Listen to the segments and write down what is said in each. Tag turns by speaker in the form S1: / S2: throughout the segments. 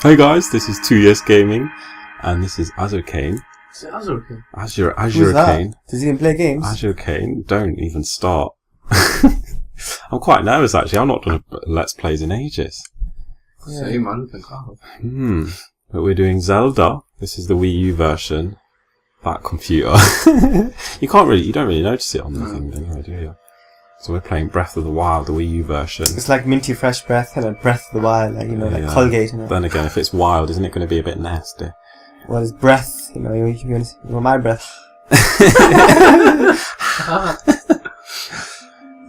S1: Hey guys, this is 2 Years Gaming, and this is Azurkane.
S2: Is it Azurkane?
S1: Azurkane.
S3: Does he even play games?
S1: Azurkane, don't even start. I'm quite nervous actually, I've not done a Let's Plays in ages.
S2: Same, I don't think I have.
S1: But we're doing Zelda. This is the Wii U version. That computer. you don't really notice it on the thing anyway, do you? So we're playing Breath of the Wild, the Wii U version.
S3: It's like minty fresh breath and Breath of the Wild, like, like Colgate,
S1: Then again, if it's wild, isn't it going to be a bit nasty?
S3: Well, it's breath, you want my breath.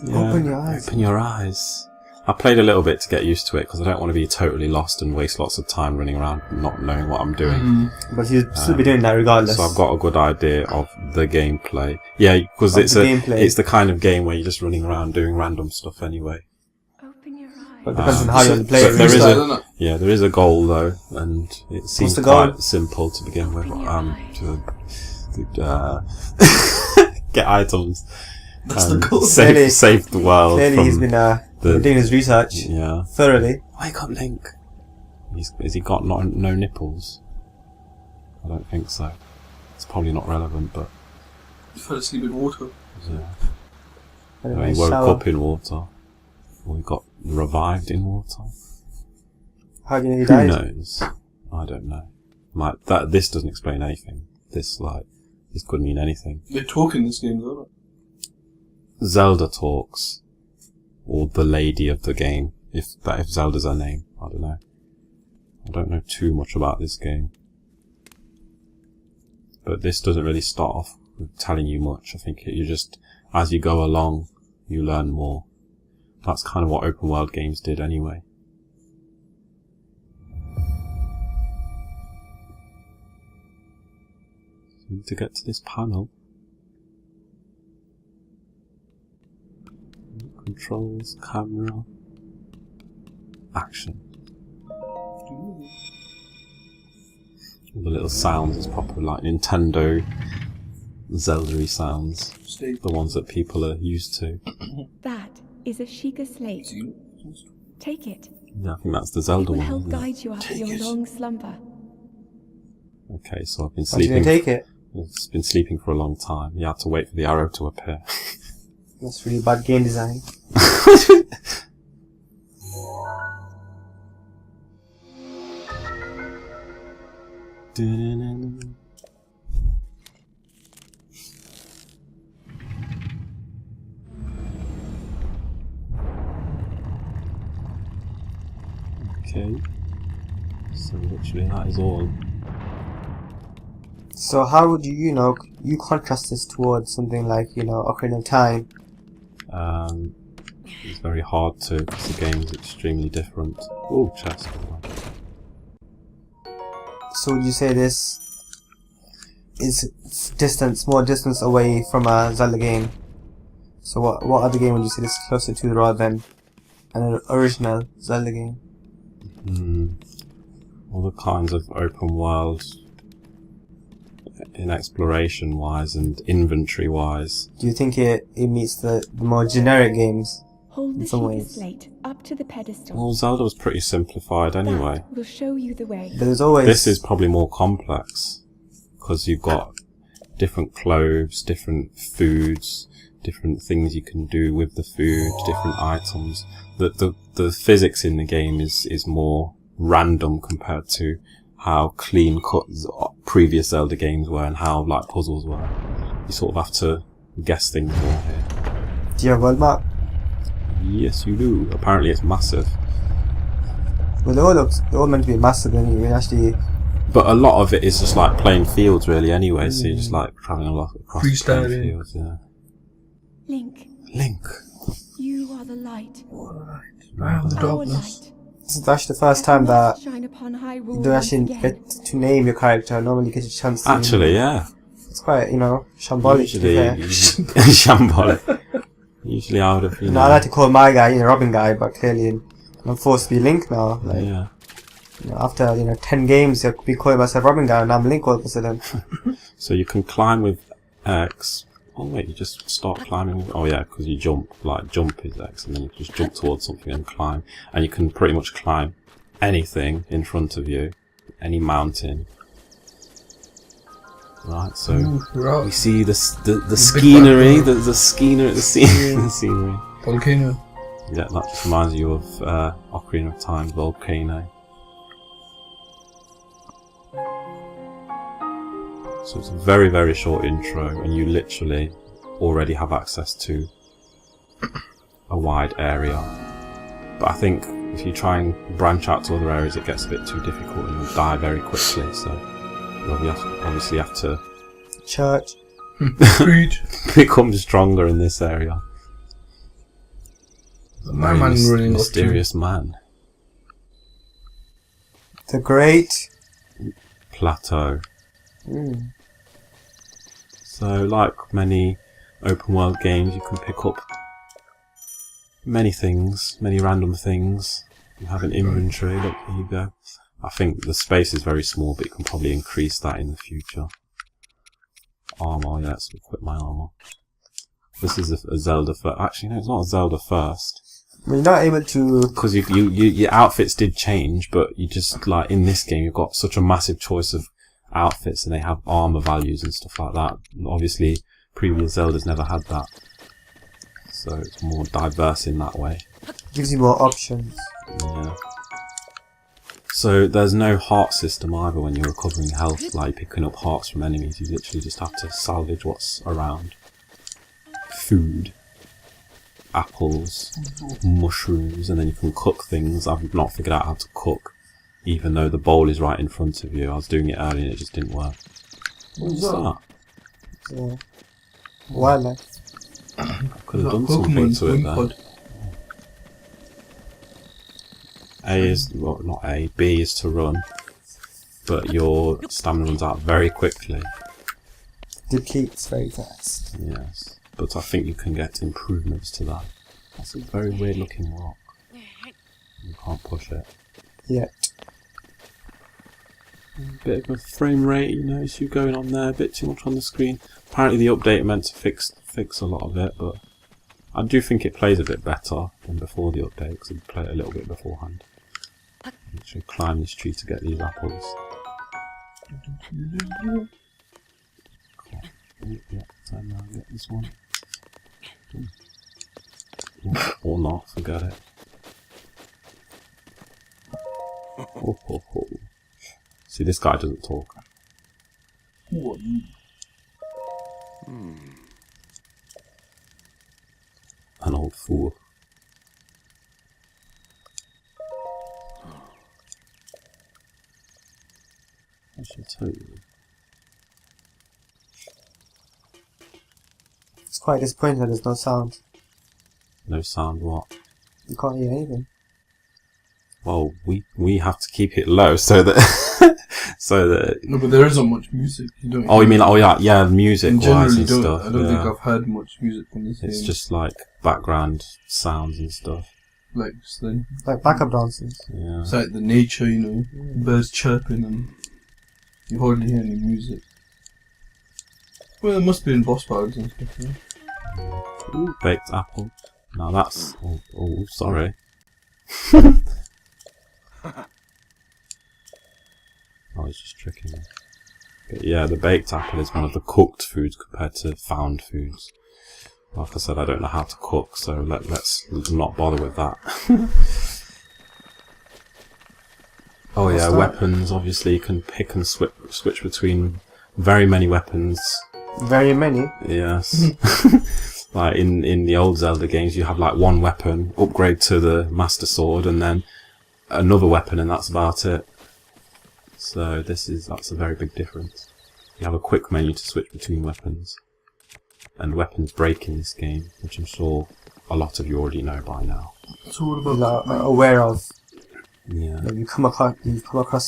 S3: Open your eyes.
S1: Open your eyes. I played a little bit to get used to it, because I don't want to be totally lost and waste lots of time running around not knowing what I'm doing.
S3: But you'll still be doing that regardless.
S1: So I've got a good idea of the gameplay. Yeah, because it's the kind of game where you're just running around doing random stuff anyway.
S3: But it depends on how you want to play it.
S1: There is a goal though, and it seems quite simple to begin with. Get items.
S2: That's the goal.
S1: Save the world.
S3: Clearly he's been doing his research thoroughly.
S1: Wake up, Link. Has he got no nipples? I don't think so. It's probably not relevant, but...
S2: He fell asleep in water.
S1: Yeah. He woke up in water. Or he got revived in water.
S3: How do you know he died?
S1: Who knows? I don't know. This doesn't explain anything. This could mean anything.
S2: They talk in this game, don't they?
S1: Zelda talks. Or the lady of the game, if Zelda's her name. I don't know. I don't know too much about this game. But this doesn't really start off with telling you much. I think you just, as you go along, you learn more. That's kind of what open world games did anyway. So to get to this panel. Controls, camera, action. All the little sounds is proper like Nintendo Zelda-y sounds. The ones that people are used to.
S4: That is a Sheikah slate. Take it.
S1: Yeah, I think that's the Zelda one.
S4: It will help guide you out of your long slumber.
S1: Okay, so I've been
S3: sleeping.
S1: Why did you
S3: take it?
S1: It's been sleeping for a long time. You had to wait for the arrow to appear.
S3: That's really bad game design.
S1: Okay. So literally that is all.
S3: So how would you contrast this towards something like, Ocarina of Time?
S1: It's very hard to, because the game is extremely different. Oh, chest.
S3: So would you say this is more distance away from a Zelda game? So what other game would you say this is closer to rather than an original Zelda game?
S1: All the kinds of open world in exploration wise and inventory wise.
S3: Do you think it meets the more generic games?
S4: Hold the
S3: Sheikah
S4: slate up to the pedestal.
S1: Well, Zelda was pretty simplified anyway.
S4: That will show you the way.
S3: There's always...
S1: This is probably more complex because you've got different clothes, different foods, different things you can do with the food, different items. The physics in the game is more random compared to how clean cut previous Zelda games were and how puzzles were. You sort of have to guess things more here.
S3: Do you have a world map?
S1: Yes, you do. Apparently it's massive.
S3: Well, they're all meant to be massive, and you actually...
S1: But a lot of it is just like plain fields, really, anyway. So you're just traveling a lot across plain fields. Yeah.
S4: Link. You are the light.
S2: I am the darkness.
S3: This is actually the first time that you don't actually get to name your character. Normally you get a chance to...
S1: Actually, yeah.
S3: It's quite, shambolic.
S1: Shambolic. Usually I would have,
S3: I like to call my guy, RobbinGuy, but clearly I'm forced to be Link now. After, 10 games, I'll be calling myself RobbinGuy and I'm Link all of a sudden.
S1: So you can climb with X. Oh wait, you just start climbing. Oh yeah, because you jump. Jump is X, and then you just jump towards something and climb. And you can pretty much climb anything in front of you, any mountain. Right, so we see the scenery, the scenery.
S2: Volcano.
S1: Yeah, that just reminds you of Ocarina of Time, Volcano. So it's a very, very short intro, and you literally already have access to a wide area. But I think if you try and branch out to other areas, it gets a bit too difficult and you'll die very quickly, so you'll obviously have to
S3: Church.
S1: become stronger in this area.
S2: My man running
S1: mysterious man.
S3: The Great
S1: Plateau. So, like many open world games, you can pick up many things, many random things. You have an inventory. Look, here you go. I think the space is very small, but you can probably increase that in the future. Armor, yeah, let's equip my armor. This is a Zelda first. Actually, no, it's not a Zelda first.
S3: We're not able to...
S1: Because your outfits did change, but you just, like, in this game, you've got such a massive choice of outfits, and they have armor values and stuff like that. Obviously, previous Zeldas never had that. So it's more diverse in that way.
S3: Gives you more options.
S1: Yeah. So there's no heart system either when you're recovering health, like picking up hearts from enemies. You literally just have to salvage what's around. Food. Apples. Mushrooms. And then you can cook things. I've not figured out how to cook, even though the bowl is right in front of you. I was doing it earlier and it just didn't work. What's that?
S3: Yeah. Wildlife.
S1: I could have done something to it there. A is, well, not A, B is to run, but your stamina runs out very quickly.
S3: Depletes very fast.
S1: Yes, but I think you can get improvements to that. That's a very weird looking rock. You can't push it.
S3: Yet.
S1: Bit of a frame rate, you notice you going on there, a bit too much on the screen. Apparently the update meant to fix a lot of it, but I do think it plays a bit better than before the update, because I played it a little bit beforehand. Literally climb this tree to get these apples. Cool. Yeah, turn around, get this one. Or not, forget it. Ho, ho, ho. See, this guy doesn't talk. An old fool. I should tell you.
S3: It's quite disappointing that there's no sound.
S1: No sound what?
S3: You can't hear anything.
S1: Well, we have to keep it low so that so that.
S2: No, but there isn't much music. You don't.
S1: Oh, you mean like, yeah, music wise and stuff.
S2: I don't think I've heard much music from this game.
S1: It's just like background sounds and stuff.
S2: Like
S3: backup dancers.
S1: Yeah.
S2: It's like the nature, you know, birds chirping, and you hardly hear any music. Well, it must be in boss battles and stuff. Yeah.
S1: Ooh, baked apple. Now that's. Oh, sorry. I was just tricking you. But yeah, the baked apple is one of the cooked foods compared to found foods. Like I said, I don't know how to cook, so let's not bother with that. Oh yeah, weapons. Obviously, you can pick and switch between very many weapons.
S3: Very many?
S1: Yes. Like in the old Zelda games, you have like one weapon, upgrade to the Master Sword, and then another weapon, and that's about it. So that's a very big difference. You have a quick menu to switch between weapons. And weapons break in this game, which I'm sure a lot of you already know by now.
S2: So what about
S3: aware of?
S1: Yeah.
S3: You've come across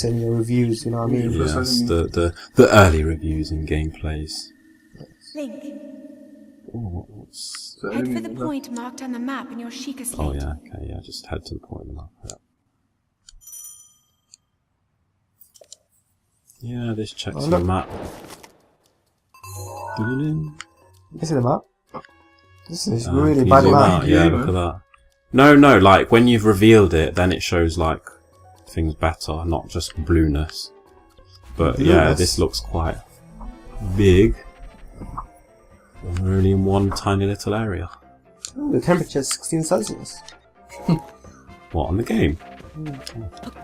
S3: it in your reviews, you know what I mean?
S1: Yes, the early reviews and gameplays.
S4: Link,
S1: Oh, what's...
S4: head for the point marked on the map in your Sheikah slate.
S1: Oh yeah, okay, yeah, just head to the point of the map. Yeah, this checks the map.
S3: This is the map? This is really bad map.
S1: Yeah, look at that. No, like when you've revealed it, then it shows like things better, not just blueness. But
S3: Blueness.
S1: yeah, this looks quite big. And we're only in one tiny little area.
S3: Oh, the temperature is 16 Celsius.
S1: What, on the game?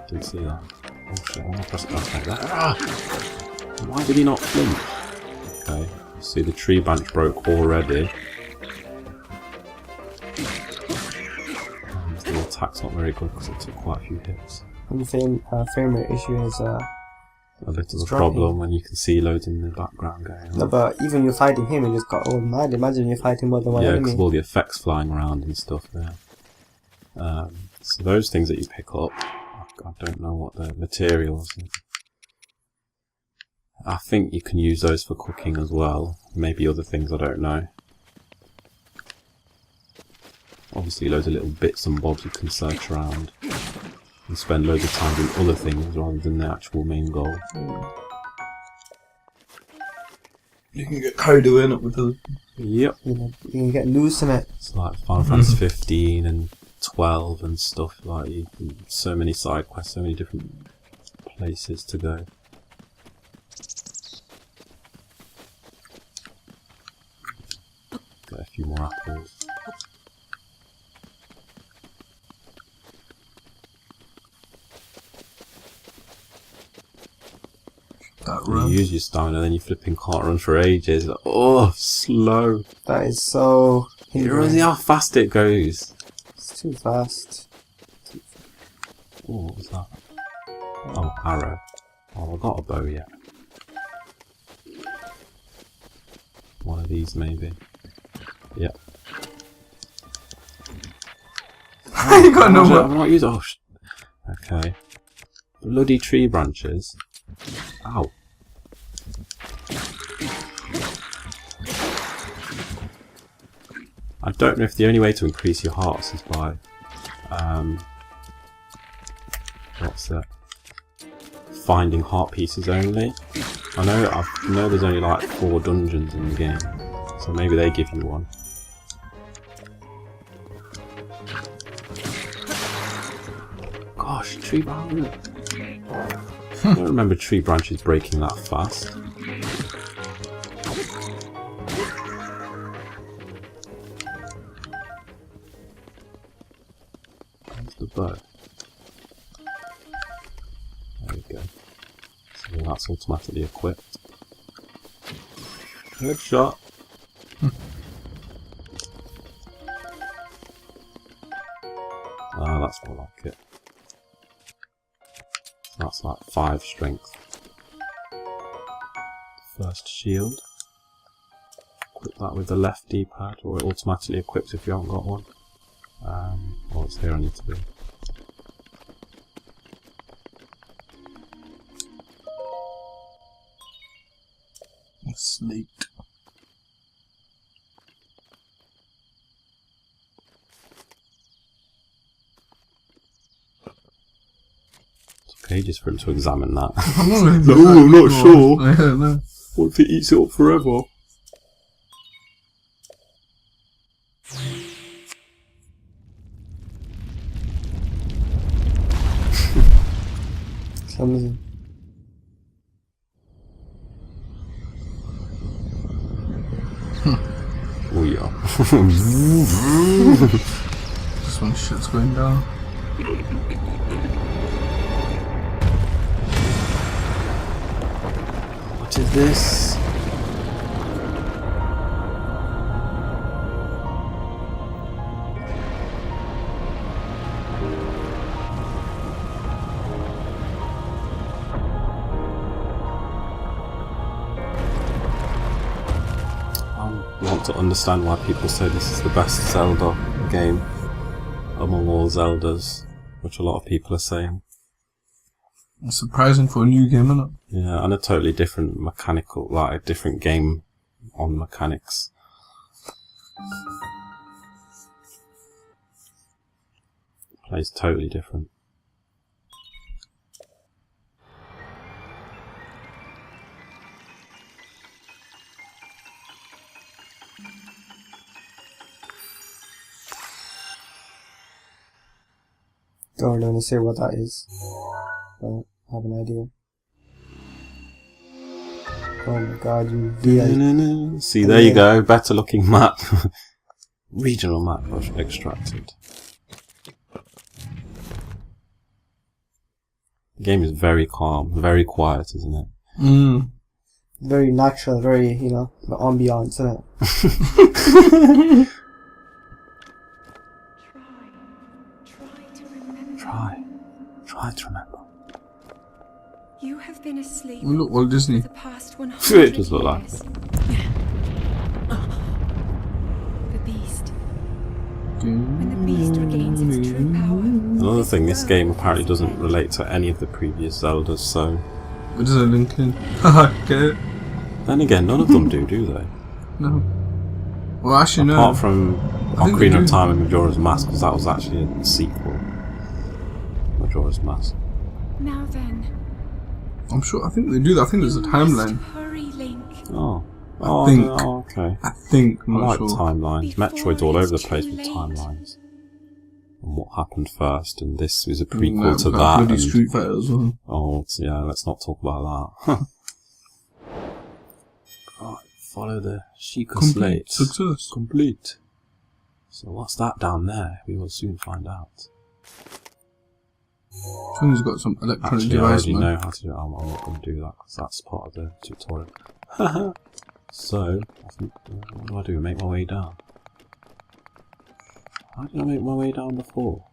S1: Didn't see that. Oh shit, I'm gonna press that like that. Ah! Why did he not flinch? Okay, see the tree branch broke already. And the attack's not very good because it took quite a few hits.
S3: And the frame rate issue is
S1: A bit of a
S3: dropping.
S1: problem when you can see loads in the background going on.
S3: no, but even you're fighting him, you just got all mad. Imagine you're fighting more than one
S1: Yeah,
S3: enemy.
S1: because of all the effects flying around and stuff there. So those things that you pick up, I don't know what the materials are. I think you can use those for cooking as well. Maybe other things, I don't know. Obviously loads of little bits and bobs you can search around and spend loads of time doing other things rather than the actual main goal.
S2: You can get carried away in it with the...
S1: Yep.
S3: You can get loose in it.
S1: It's like Final Fantasy 15 and 12 and stuff, like so many side quests, so many different places to go. Get a few more apples.
S2: That
S1: You
S2: run.
S1: use your stamina, then you flipping can't run for ages. Like, oh, slow.
S3: That is so
S1: You
S3: hindering.
S1: realize how fast it goes.
S3: It's too fast.
S1: Oh, what was that? Oh, arrow. Oh, I got a bow yet. One of these, maybe. Yep.
S2: You got no
S1: I'm
S2: more.
S1: not using. Oh, okay. Bloody tree branches. Ow. I don't know if the only way to increase your hearts is by what's that? Finding heart pieces only. I know there's only like 4 dungeons in the game, so maybe they give you one. Gosh, tree branches. I don't remember tree branches breaking that fast. Where's the bow? There we go. So that's automatically equipped. Good shot. Ah, that's more like it. That's like 5 strength. First shield. Equip that with the left D-pad, or it automatically equips if you haven't got one. Well, it's here I need to be.
S2: Slate.
S1: Took ages for him to examine that.
S2: I'm not really
S1: No, I'm not sure.
S2: Yeah, no.
S1: What if it eats it up forever?
S3: Clumsy.
S1: Oh yeah.
S2: Just when shit's going down.
S1: What is this? I want to understand why people say this is the best Zelda game among all Zeldas, which a lot of people are saying.
S2: It's surprising for a new game, isn't it?
S1: Yeah, and a totally different mechanical, like a different game on mechanics. Plays totally different.
S3: Don't really want to say what that is. don't have an idea. Oh my god, you VA.
S1: See, there you go. Better looking map. Regional map was extracted. The game is very calm, very quiet, isn't it?
S2: Mm.
S3: Very natural, very, you know, the ambiance, isn't it?
S1: Try to remember.
S4: You have been asleep.
S2: Oh, look, Walt Disney.
S4: For the past 100
S1: It does look like
S4: years.
S1: it.
S4: The beast. When the beast regains its true power.
S1: Another thing, this game apparently doesn't relate to any of the previous Zeldas, so...
S2: What does it link in? Haha, get it?
S1: Then again, none of them do they?
S2: No. Well, actually, no.
S1: Apart from
S2: I think
S1: Ocarina
S2: they
S1: of
S2: do.
S1: Time and Majora's Mask, because that was actually a sequel. Majora's Mask.
S4: Now then.
S2: I'm sure. I think they do that. I think there's a timeline.
S4: Hurry, Link.
S1: Oh.
S2: I think.
S1: Oh, okay.
S2: I think. I'm
S1: I
S2: not
S1: like
S2: sure.
S1: timelines.
S4: Before
S1: Metroid's all over the
S4: it's
S1: place
S4: too
S1: with
S4: late.
S1: timelines. And what happened first, and this was a prequel
S2: Like,
S1: to
S2: like
S1: that.
S2: bloody
S1: And,
S2: Street Fighter as well.
S1: oh, yeah, let's not talk about that. Right, follow the Sheikah
S2: Complete
S1: slate.
S2: success.
S1: Complete. So what's that down there? We will soon find out.
S2: Someone's got some electronic
S1: Actually, I
S2: device,
S1: already
S2: man.
S1: know how to do it. I'm not going to do that because that's part of the tutorial. So, I think, what do I do? Make my way down. How did I make my way down before?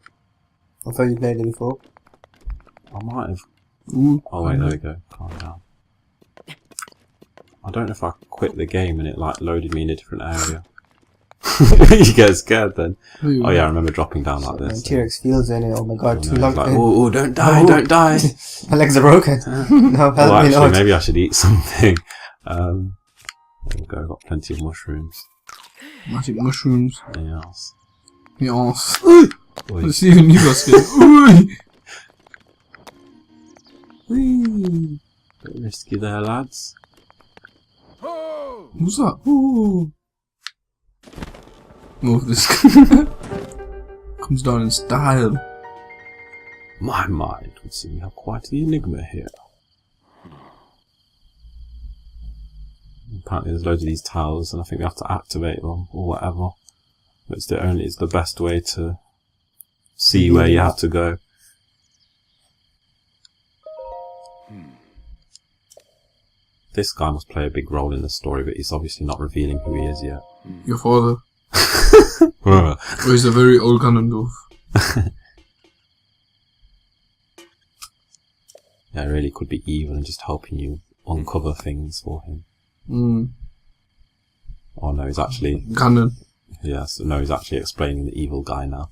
S3: I thought you played it before.
S1: I might have.
S2: Ooh,
S1: Oh wait, there we go. Calm down. I don't know if I quit the game and it like loaded me in a different area. You get scared then. Oh yeah, I remember dropping down like this.
S3: T-Rex feels in it. Oh my god, too
S1: No,
S3: long.
S1: it's like, oh, don't die, don't die.
S3: My legs are broken. No, help
S1: Well,
S3: me,
S1: actually,
S3: Lord.
S1: maybe I should eat something. There we go. Got plenty of mushrooms.
S2: magic mushrooms.
S1: Anything else?
S2: Yes.
S1: Oi.
S2: Let's see even you got scared. Ooh.
S1: Whee! Bit risky there, lads.
S2: What's that? Ooh. Move this. Comes down in style.
S1: My mind would see we have quite the enigma here. Apparently there's loads of these towers and I think we have to activate them or whatever. But it's the best way to see where you have to go. This guy must play a big role in the story, but he's obviously not revealing who he is yet.
S2: Your father. Or he's a very old Ganondorf.
S1: Yeah, really could be evil and just helping you uncover things for him.
S2: Mm.
S1: Oh no, he's actually...
S2: Ganon.
S1: Yes, no, he's actually explaining the evil guy now.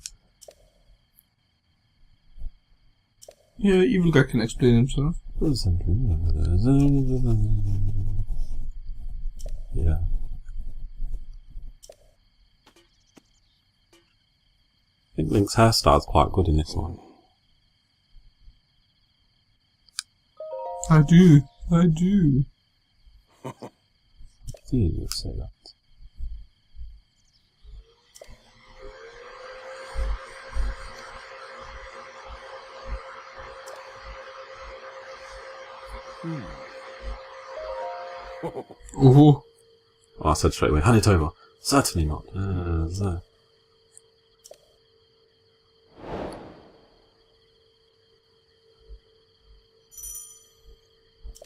S2: Yeah, evil guy can explain himself.
S1: Yeah. I think Link's hairstyle's quite good in this one.
S2: I do. I do.
S1: I think you would say that.
S2: Oh.
S1: Oh, I said straight away, hand it over. Certainly not.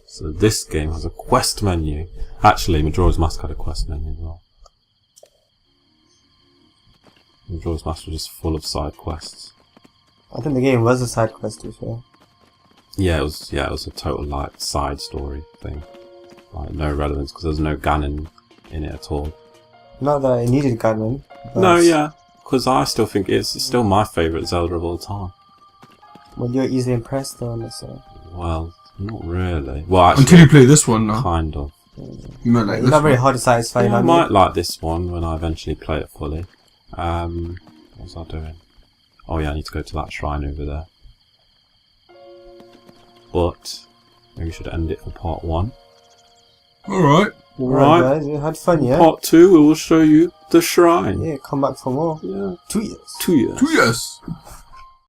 S1: So this game has a quest menu. Actually, Majora's Mask had a quest menu as well. Majora's Mask was just full of side quests.
S3: I think the game was a side quest as well.
S1: Yeah, it was a total like side story thing. Like no relevance because there's no Ganon in it at all.
S3: Not that it needed Ganon.
S1: No, yeah, because I still think it's still my favourite Zelda of all time.
S3: Well, you're easily impressed though, on this.
S1: Well, not really. Well, actually,
S2: Until you play this one now.
S1: kind of.
S2: You might like
S3: You're
S2: this
S3: not very
S2: one.
S3: hard to satisfy.
S1: Yeah, I
S3: not
S1: might
S3: me.
S1: like this one when I eventually play it fully. What was I doing? Oh yeah, I need to go to that shrine over there. But maybe we should end it for part 1.
S2: Alright.
S3: Alright, guys, you had fun, yeah?
S1: Part 2, we will show you the shrine.
S3: Yeah, come back for more.
S1: Yeah.
S3: 2 years.
S1: 2 years.
S2: 2 years.